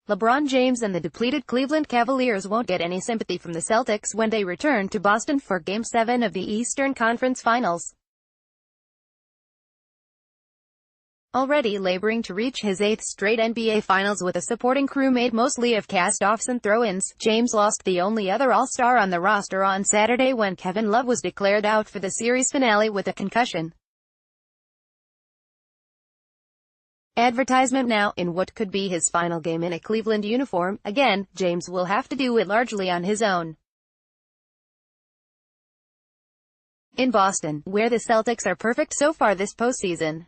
LeBron James and the depleted Cleveland Cavaliers won't get any sympathy from the Celtics when they return to Boston for Game 7 of the Eastern Conference Finals. Already laboring to reach his 8th straight NBA Finals with a supporting crew made mostly of cast-offs and throw-ins, James lost the only other All-Star on the roster on Saturday when Kevin Love was declared out for the series finale with a concussion. Advertisement now, in what could be his final game in a Cleveland uniform. Again, James will have to do it largely on his own. In Boston, where the Celtics are perfect so far this postseason,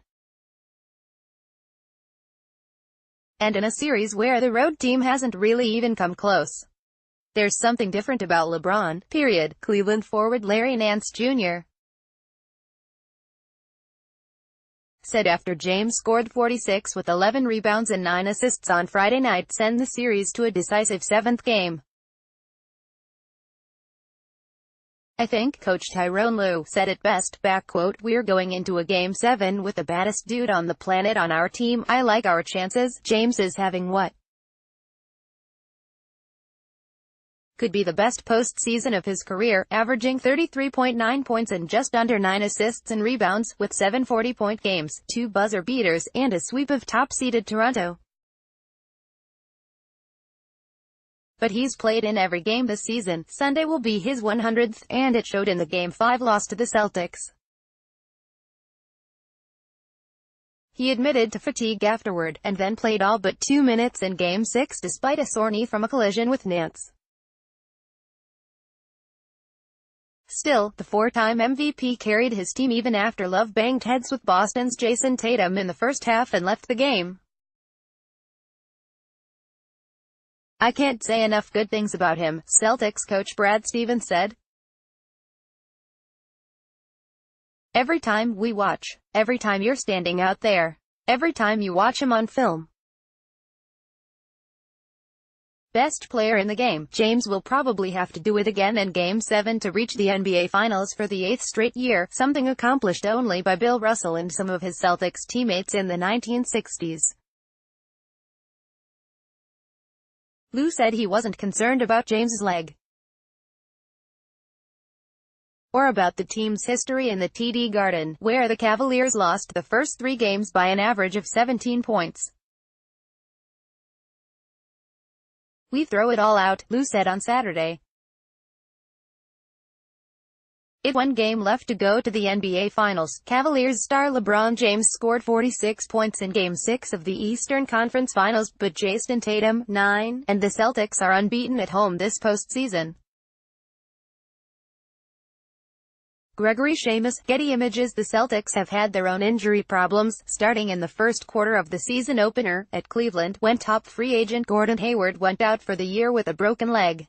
and in a series where the road team hasn't really even come close. There's something different about LeBron, period, Cleveland forward Larry Nance Jr. said after James scored 46 with 11 rebounds and 9 assists on Friday night send the series to a decisive 7th game. "I think Coach Tyrone Lue said it best, "We're going into a Game 7 with the baddest dude on the planet on our team. I like our chances." James is having what could be the best postseason of his career, averaging 33.9 points and just under 9 assists and rebounds, with 7 40-point games, 2 buzzer beaters, and a sweep of top-seeded Toronto. But he's played in every game this season. Sunday will be his 100th, and it showed in the Game 5 loss to the Celtics. He admitted to fatigue afterward, and then played all but 2 minutes in Game 6 despite a sore knee from a collision with Nance. Still, the 4-time MVP carried his team even after Love banged heads with Boston's Jason Tatum in the first half and left the game. "I can't say enough good things about him," Celtics coach Brad Stevens said. "Every time we watch, every time you're standing out there, every time you watch him on film. Best player in the game. James will probably have to do it again in Game 7 to reach the NBA Finals for the 8th straight year, something accomplished only by Bill Russell and some of his Celtics teammates in the 1960s. Lue said he wasn't concerned about James's leg or about the team's history in the TD Garden, where the Cavaliers lost the first 3 games by an average of 17 points. "We throw it all out," Lue said on Saturday. It 1 game left to go to the NBA Finals. Cavaliers star LeBron James scored 46 points in Game 6 of the Eastern Conference Finals, but Jason Tatum, 9, and the Celtics are unbeaten at home this postseason. Gregory Seamus, Getty Images. The Celtics have had their own injury problems, starting in the first quarter of the season opener, at Cleveland, when top free agent Gordon Hayward went out for the year with a broken leg.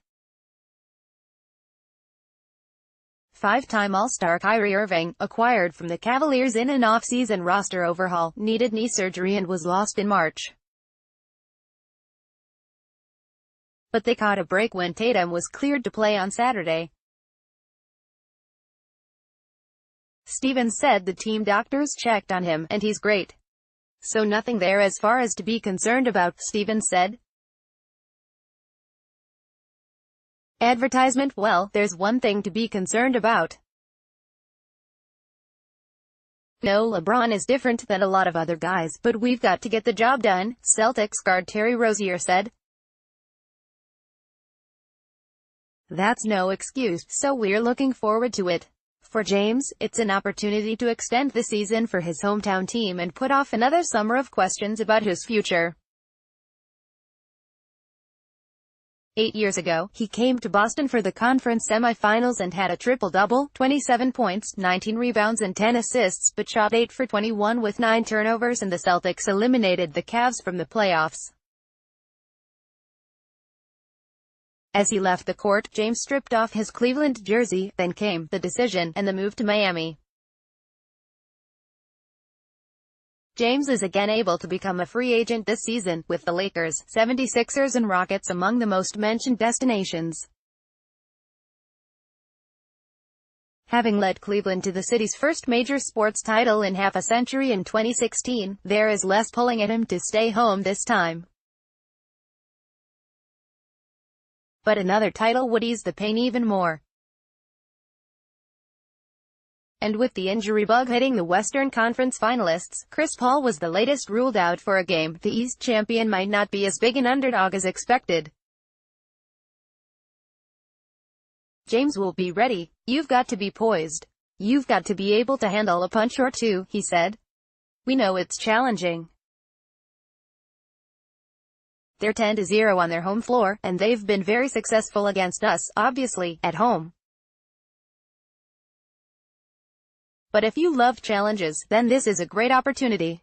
5-time All-Star Kyrie Irving, acquired from the Cavaliers in an off-season roster overhaul, needed knee surgery and was lost in March. But they caught a break when Tatum was cleared to play on Saturday. Stevens said the team doctors checked on him, and he's great. "So nothing there as far as to be concerned about," Stevens said. Advertisement. "Well, there's one thing to be concerned about. No, LeBron is different than a lot of other guys, but we've got to get the job done," Celtics guard Terry Rozier said. "That's no excuse, so we're looking forward to it. For James, it's an opportunity to extend the season for his hometown team and put off another summer of questions about his future." 8 years ago, he came to Boston for the conference semifinals and had a triple-double, 27 points, 19 rebounds and 10 assists, but shot 8 for 21 with 9 turnovers, and the Celtics eliminated the Cavs from the playoffs. As he left the court, James stripped off his Cleveland jersey, then came the decision, and the move to Miami. James is again able to become a free agent this season, with the Lakers, 76ers and Rockets among the most mentioned destinations. Having led Cleveland to the city's first major sports title in half a century in 2016, there is less pulling at him to stay home this time. but another title would ease the pain even more. And with the injury bug hitting the Western Conference finalists, Chris Paul was the latest ruled out for a game. The East champion might not be as big an underdog as expected. James will be ready. You've got to be poised. You've got to be able to handle a punch or two, he said. We know it's challenging. They're 10-0 on their home floor, and they've been very successful against us, obviously, at home. But if you love challenges, then this is a great opportunity.